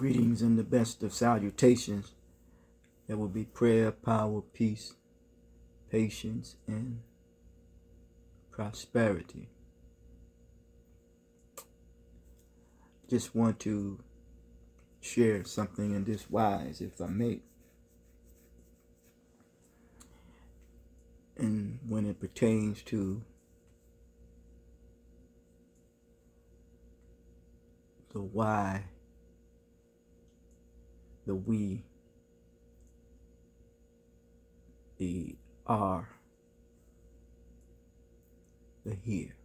Greetings and the best of salutations. There will be prayer, power, peace, patience, and prosperity. Just want to share something in this wise, if I may. And when it pertains to the why, the we, the are, the here.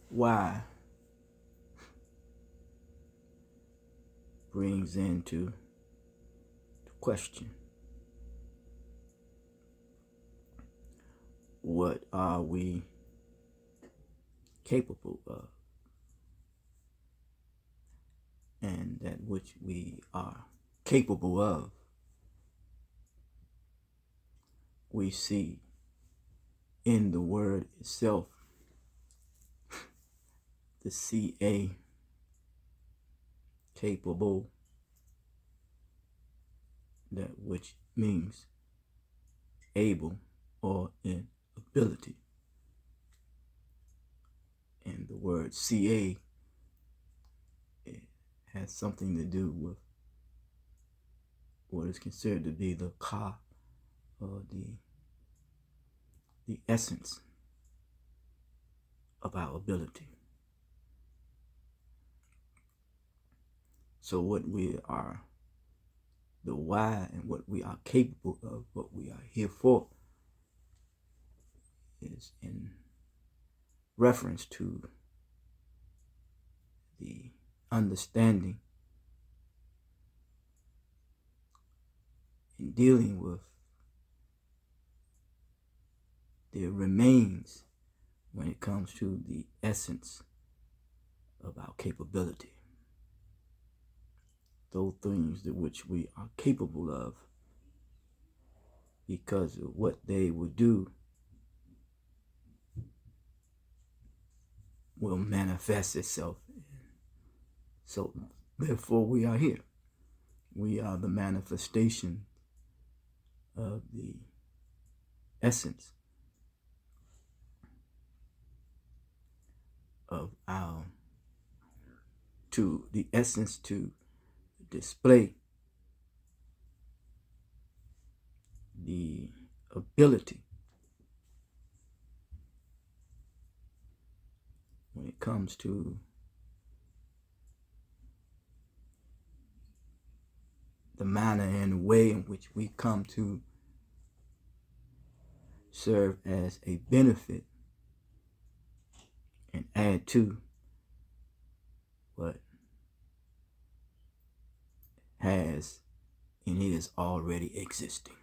Why brings into the question, what are we capable of? And that which we are capable of, we see in the word itself, the CA, capable, that which means able or in ability. And the word CA, it has something to do with what is considered to be the ka, or the essence of our ability. So what we are, the why, and what we are capable of, what we are here for, is in reference to the understanding in dealing with the remains when it comes to the essence of our capability. Those things that which we are capable of, because of what they will do, will manifest itself. So therefore we are here. We are the manifestation of the essence of our, to the essence to display the ability when it comes to the manner and way in which we come to serve as a benefit and add to what has and is already existing.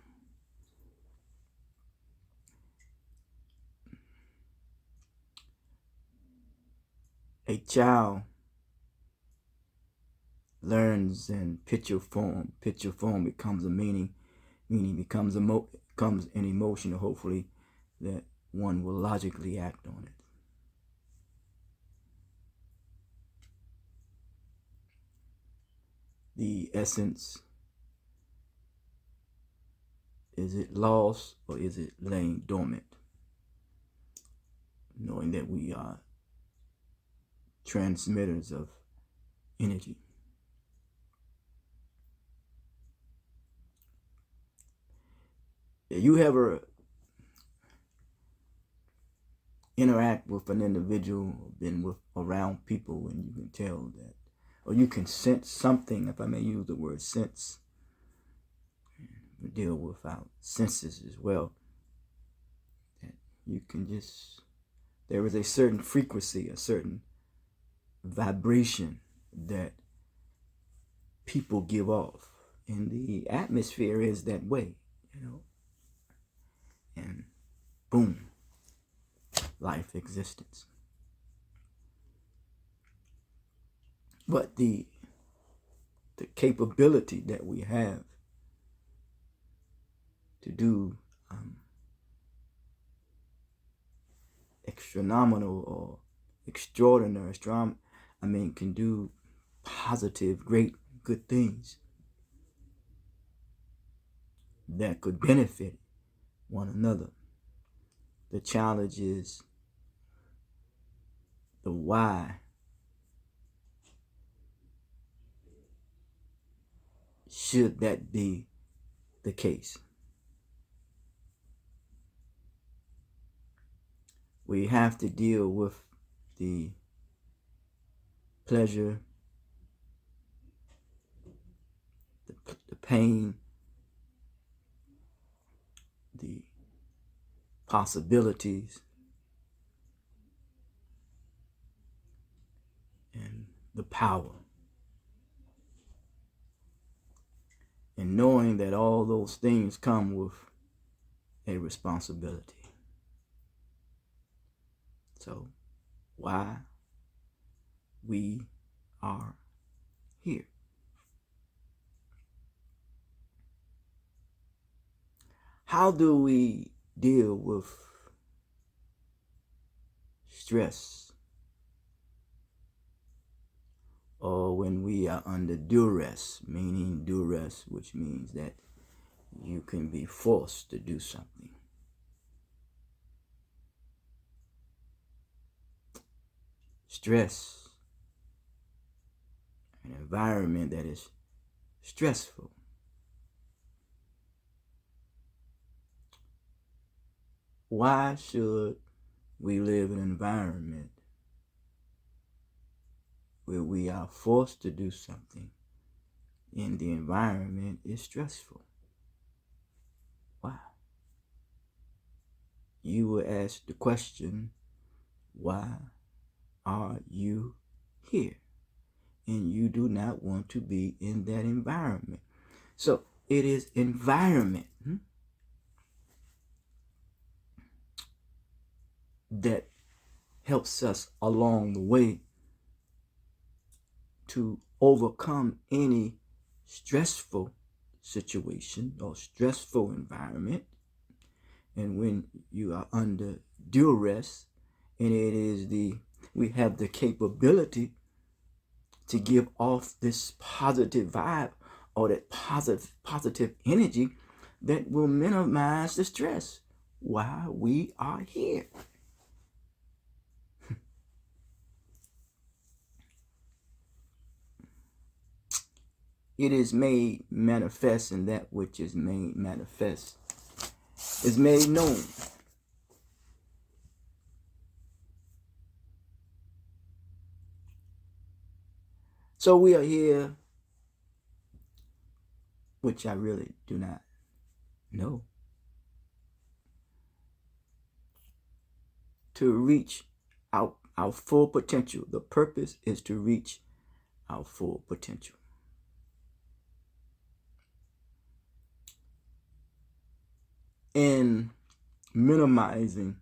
A child learns in picture form. Picture form becomes a meaning becomes an emotion, hopefully, that one will logically act on it. The essence, is it lost or is it laying dormant? Knowing that we are transmitters of energy. You ever interact with an individual, been with around people, and you can tell that, or you can sense something, if I may use the word sense. We deal with our senses as well. That you can just, there is a certain frequency, a certain vibration that people give off, and the atmosphere is that way, and boom, life existence. But the capability that we have to do astronomical or extraordinary, can do positive, great, good things that could benefit one another. The challenge is the why should that be the case. We have to deal with the pleasure, the pain, the possibilities, and the power. And knowing that all those things come with a responsibility. So, why we are here. How do we deal with stress, or when we are under duress, meaning duress, which means that you can be forced to do something? Stress, an environment that is stressful. Why should we live in an environment where we are forced to do something and the environment is stressful? Why? You will ask the question, why are you here? And you do not want to be in that environment. So it is environment that helps us along the way to overcome any stressful situation or stressful environment. And when you are under duress, and we have the capability to give off this positive vibe or that positive energy that will minimize the stress while we are here. It is made manifest, and that which is made manifest is made known. So we are here, which I really do not know, to reach our full potential. The purpose is to reach our full potential. And minimizing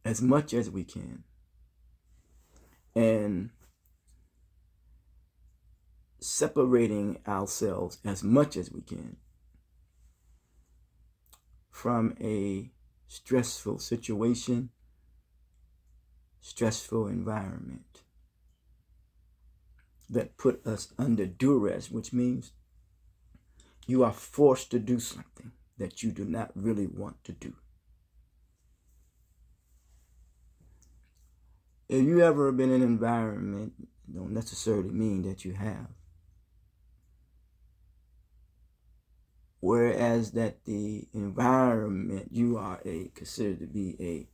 as much as we can, and separating ourselves as much as we can from a stressful situation, stressful environment that put us under duress, which means you are forced to do something that you do not really want to do. If you ever been in an environment, don't necessarily mean that you have. Whereas that the environment, you are considered to be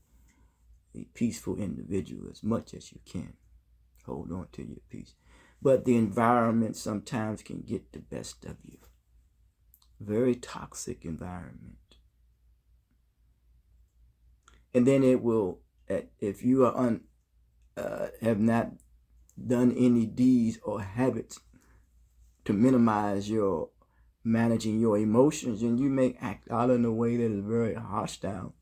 a peaceful individual as much as you can. Hold on to your peace. But the environment sometimes can get the best of you. Very toxic environment. And then it will, if you are have not done any deeds or habits to minimize your managing your emotions, and you may act out in a way that is very hostile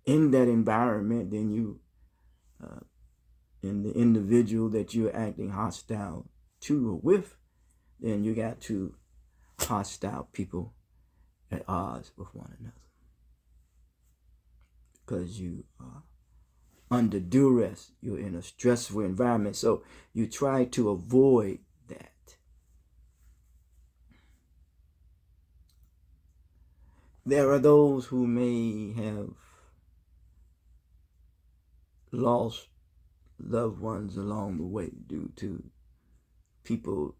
in that environment, then you in the individual that you're acting hostile to or with, then you got two hostile people at odds with one another. because you are under duress. You're in a stressful environment. So you try to avoid that. There are those who may have lost loved ones along the way due to people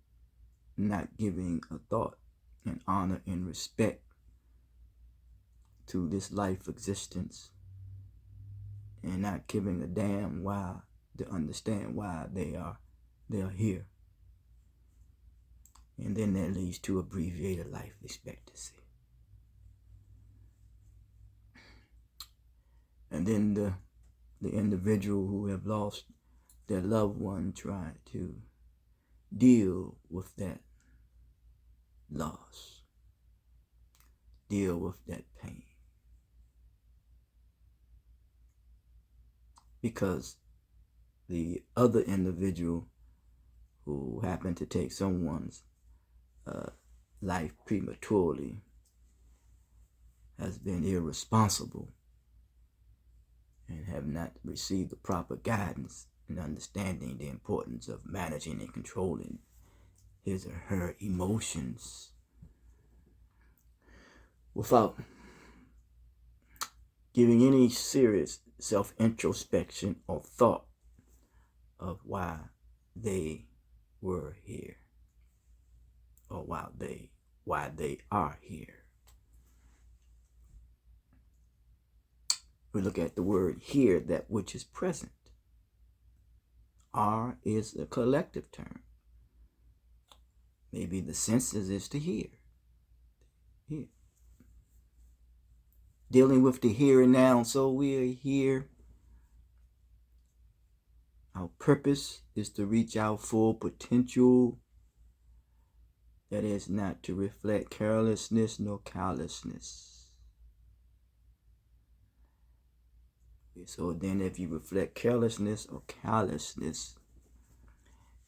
not giving a thought and honor and respect to this life existence, and not giving a damn why, to understand why they are here. And then that leads to abbreviated life expectancy. And then the individual who have lost their loved one try to deal with that loss, deal with that pain. Because the other individual who happened to take someone's life prematurely has been irresponsible and have not received the proper guidance in understanding the importance of managing and controlling his or her emotions without giving any serious self-introspection or thought of why they were here, or why they are here. We look at the word here, that which is present. Are is a collective term. Maybe the senses is to hear. Here. Dealing with the here and now, so we are here. Our purpose is to reach our full potential. That is not to reflect carelessness nor callousness. So then if you reflect carelessness or callousness,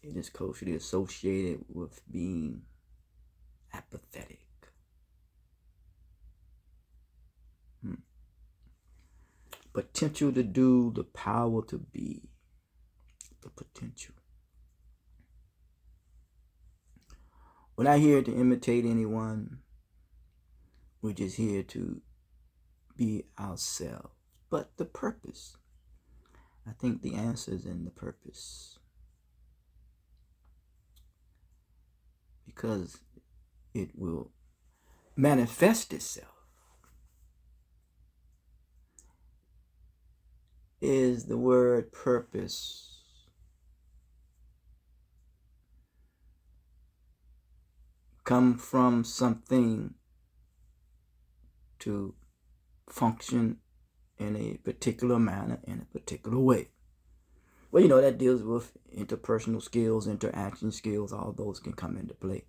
it is closely associated with being apathetic. Potential to do, the power to be. The potential. We're not here to imitate anyone. We're just here to be ourselves. But the purpose, I think the answer is in the purpose. Because it will manifest itself. Is the word purpose. Come from something to function in a particular manner, in a particular way. Well, that deals with interpersonal skills, interaction skills. All those can come into play.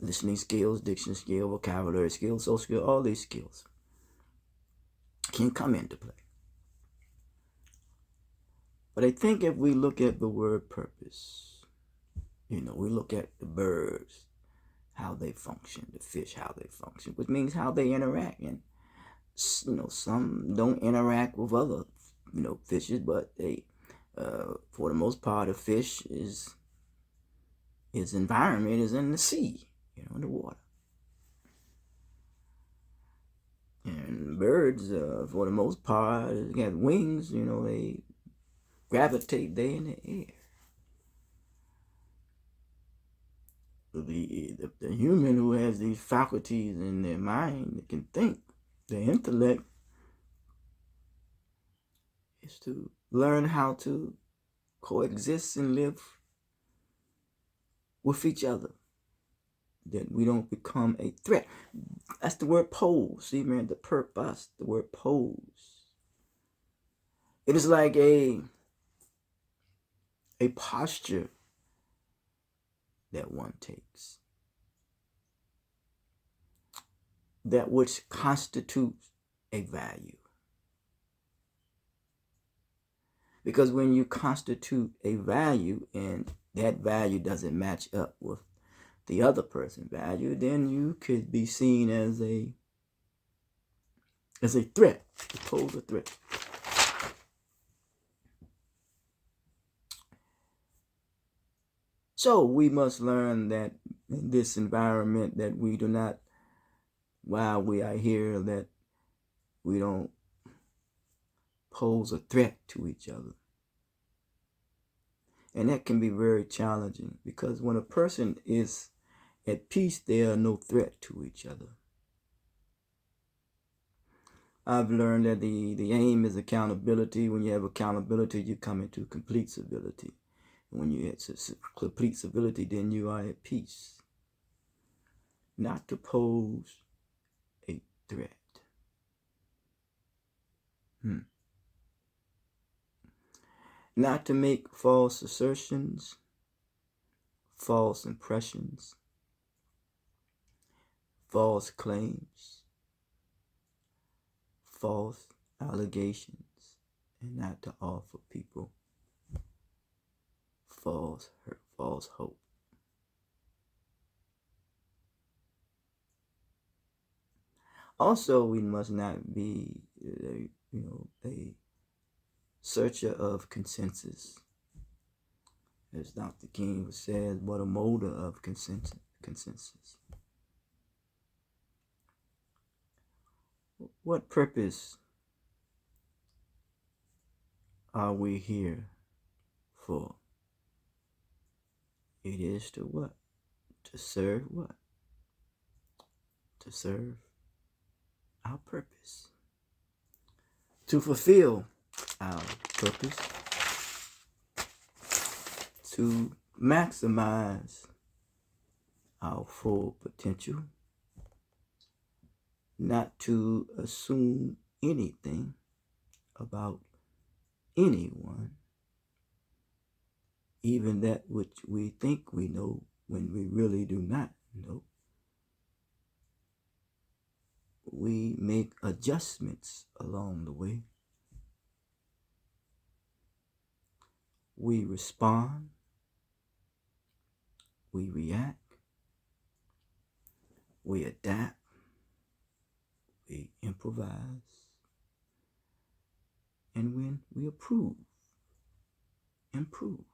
Listening skills, diction skill, vocabulary skills, social skills, all these skills can come into play. But I think if we look at the word purpose, we look at the birds, how they function, the fish, how they function, which means how they interact. And some don't interact with other fishes, but they for the most part, a fish is its environment is in the sea, in the water. And birds, for the most part, got wings, they gravitate there in the air. The human who has these faculties in their mind that can think, their intellect, is to learn how to coexist and live with each other. That we don't become a threat. That's the word pose. See, man, the purpose, the word pose. It is like a posture that one takes. That which constitutes a value. Because when you constitute a value and that value doesn't match up with the other person's value, then you could be seen as a as a threat, to pose a threat. So we must learn that in this environment that we do not, while we are here, that we don't pose a threat to each other. And that can be very challenging, because when a person is at peace, they are no threat to each other. I've learned that the aim is accountability. When you have accountability, you come into complete civility. When you have complete civility, then you are at peace. Not to pose a threat. Not to make false assertions, false impressions, false claims, false allegations, and not to offer people false hope. Also, we must not be, a searcher of consensus. As Dr. King says, but a molder of consensus. What purpose are we here for? It is to what? To serve what? To serve our purpose. To fulfill our purpose. To maximize our full potential. Not to assume anything about anyone, even that which we think we know when we really do not know. We make adjustments along the way. We respond. We react. We adapt. We improvise. And when we improve.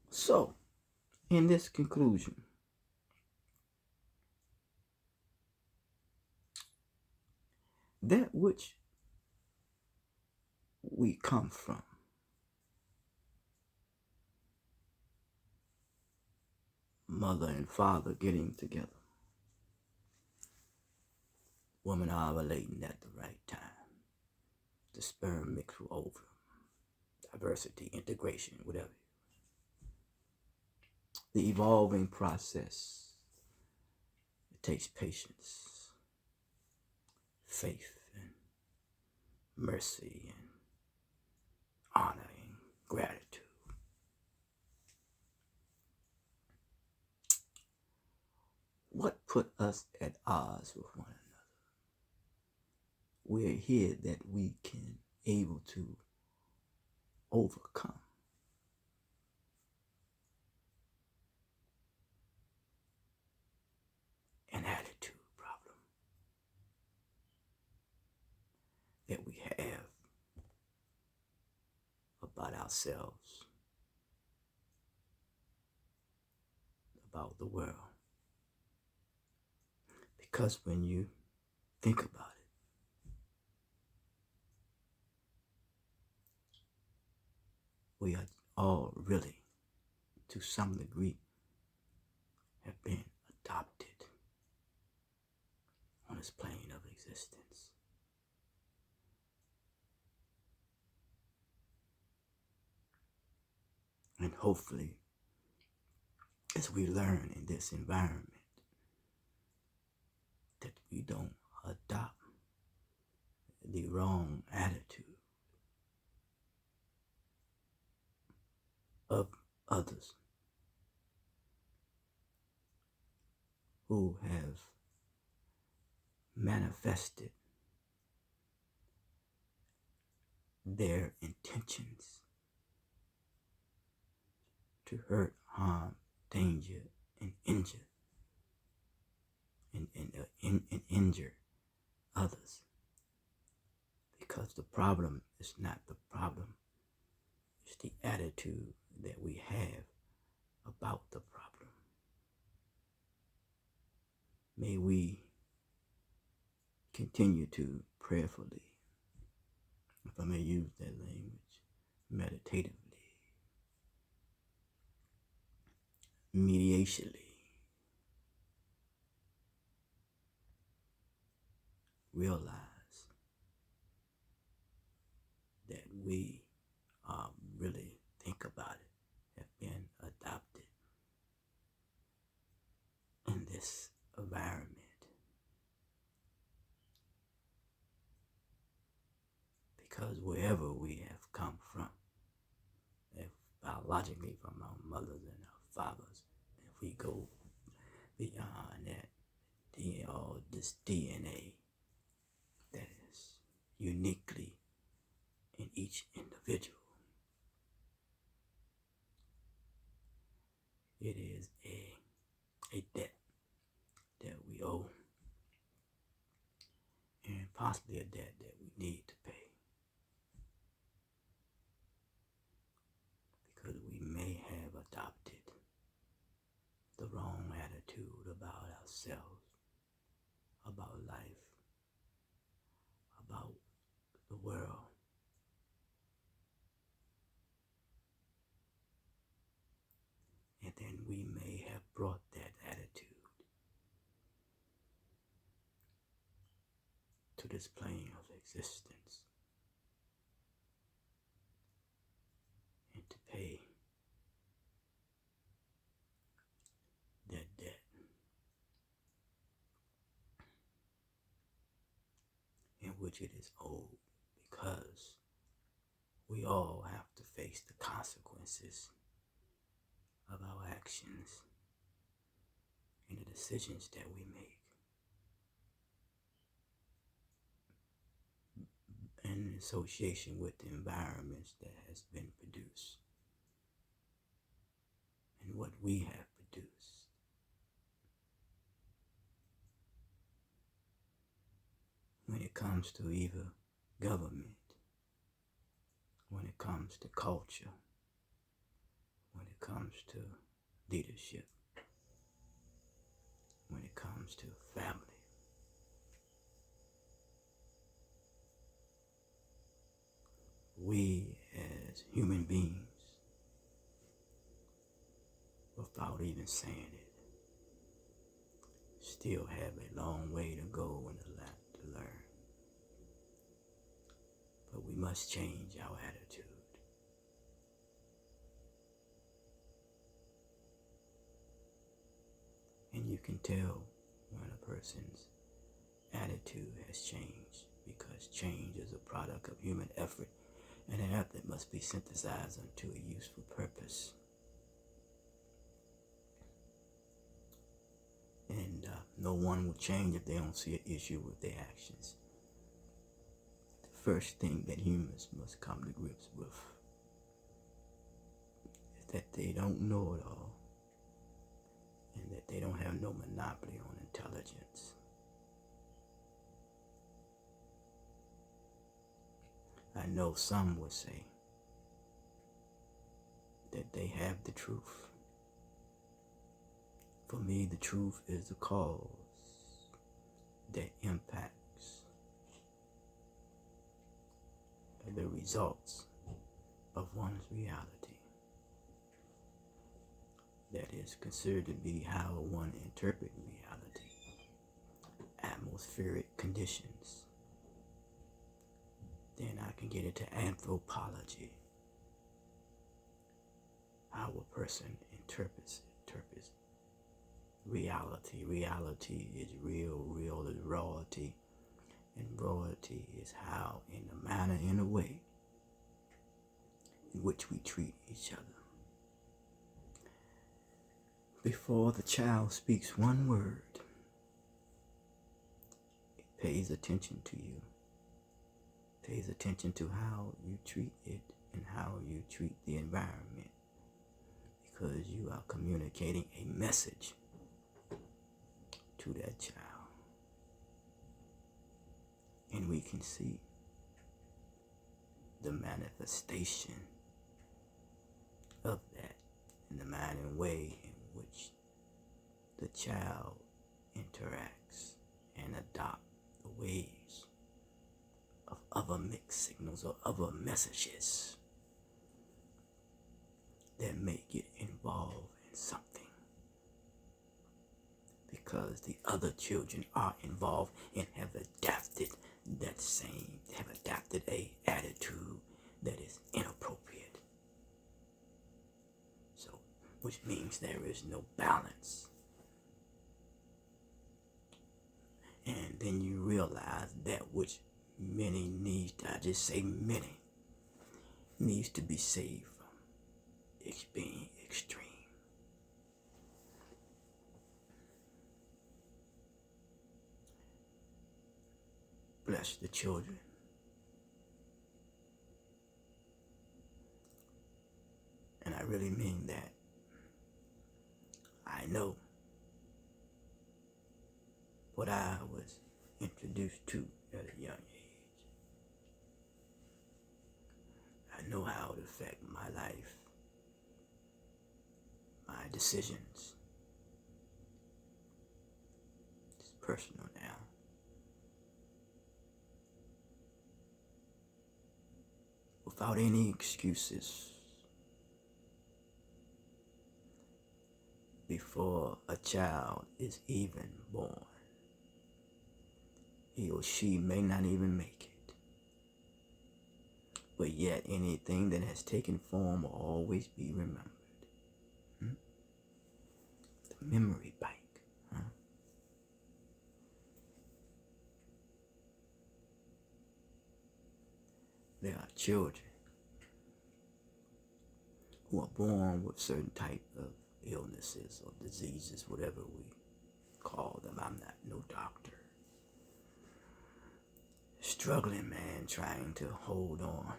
So, in this conclusion, that which we come from, mother and father getting together, woman ovulating at the right time, the sperm mixed with ovum, diversity, integration, whatever. The evolving process, it takes patience, faith, and mercy, and honor, and gratitude. What put us at odds with one another? We're here that we can able to overcome. An attitude problem that we have about ourselves, about the world. Because when you think about it, we are all really, to some degree, have been adopted on this plane of existence. And hopefully, as we learn in this environment, that we don't adopt the wrong attitude of others who have manifested their intentions to hurt, harm, danger, and injure, and and injure others. Because the problem is not the problem. It's the attitude that we have about the problem. May we continue to prayerfully, if I may use that language, meditatively, mediationally, realize that we really think about it, have been adopted in this environment. Because wherever we have come from, if biologically from our mothers and our fathers, if we go beyond that, all this DNA that is uniquely in each individual, it is a debt that we owe, and possibly a debt that we need to pay. Because we may have adopted the wrong attitude about ourselves, about life, about the world. And then we may have brought that attitude to this plane of existence, and to pay that debt in which it is owed, because we all have to face the consequences of our actions and the decisions that we make. In association with the environments that has been produced and what we have produced. When it comes to either government, when it comes to culture, when it comes to leadership, when it comes to family, we as human beings, without even saying it, still have a long way to go and a lot to learn. But we must change our attitude. And you can tell when a person's attitude has changed, because change is a product of human effort, and an effort must be synthesized unto a useful purpose. And no one will change if they don't see an issue with their actions. The first thing that humans must come to grips with is that they don't know it all, and that they don't have no monopoly on intelligence. I know some would say that they have the truth. For me, the truth is the cause that impacts the results of one's reality. That is considered to be how one interprets reality, atmospheric conditions. Then I can get into anthropology, how a person interprets reality. Reality is real, real is rawity, and rawity is how, in a manner, in a way, in which we treat each other. Before the child speaks one word, it pays attention to you, pays attention to how you treat it and how you treat the environment, because you are communicating a message to that child. can see the manifestation of that in the manner and way in which the child interacts and adopt the ways of other mixed signals or other messages that may get involved in something, because the other children are involved and have adapted a attitude that is inappropriate. So, which means there is no balance. And then you realize that which many needs, I just say many, needs to be saved from being extreme. Bless the children. And I really mean that. I know what I was introduced to at a young age. I know how it affected my life, my decisions. It's personal now. Without any excuses, before a child is even born, he or she may not even make it. But yet anything that has taken form will always be remembered. The memory bank. There are children who are born with certain type of illnesses or diseases, whatever we call them. I'm not no doctor. Struggling, man, trying to hold on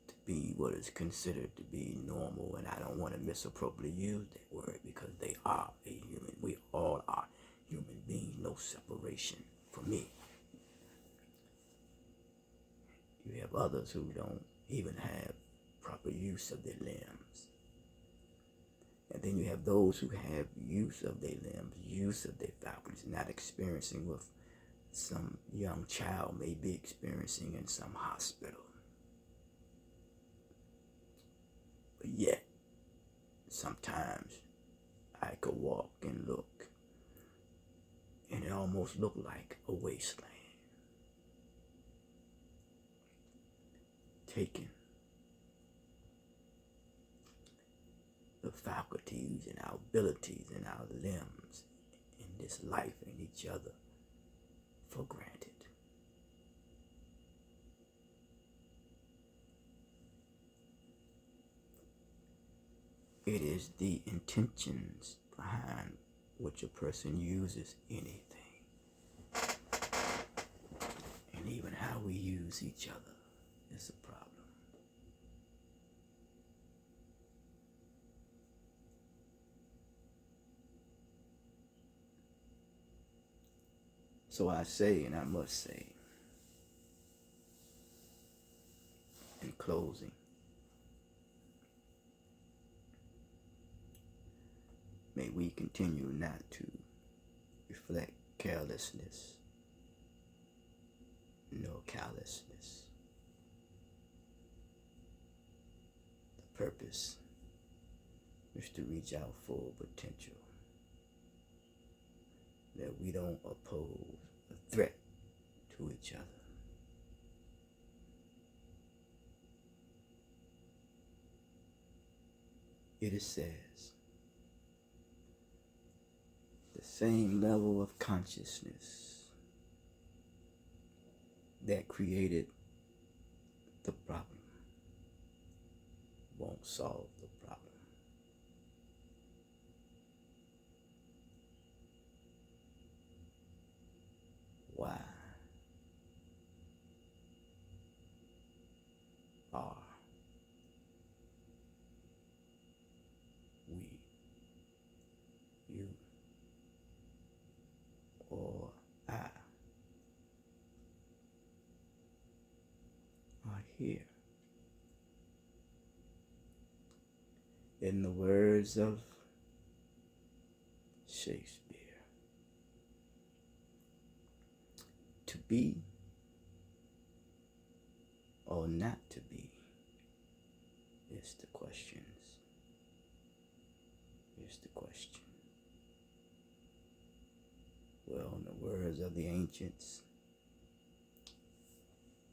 to be what is considered to be normal. And I don't want to misappropriately use that word, because they are a human. We all are human beings, no separation from me. You have others who don't even have proper use of their limbs. And then you have those who have use of their limbs, use of their faculties, not experiencing what some young child may be experiencing in some hospital. But yet, sometimes I could walk and look, and it almost looked like a wasteland. Taking the faculties and our abilities and our limbs in this life and each other for granted. It is the intentions behind which a person uses anything, and even how we use each other is a problem. So I say, and I must say, in closing, may we continue not to reflect carelessness nor callousness. The purpose is to reach our full potential, that we don't oppose a threat to each other. It says, the same level of consciousness that created the problem won't solve the problem. Why are we, you, or I here. In the words of Shakespeare, to be or not to be is the question. Well, in the words of the ancients,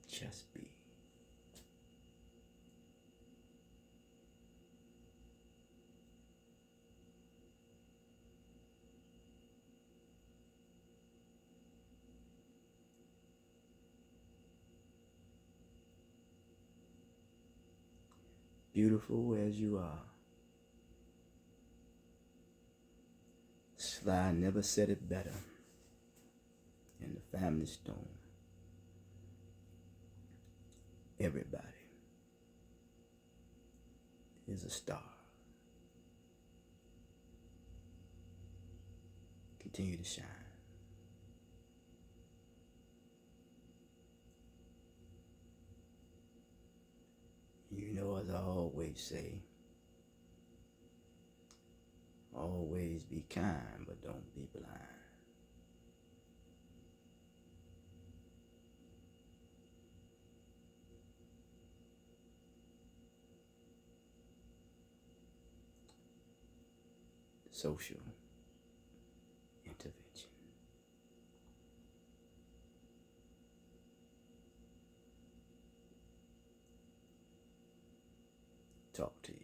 just be. Beautiful as you are. Sly never said it better in the Family Stone. Everybody is a star. Continue to shine. You know, as I always say, always be kind, but don't be blind. Social intervention. Talk to you.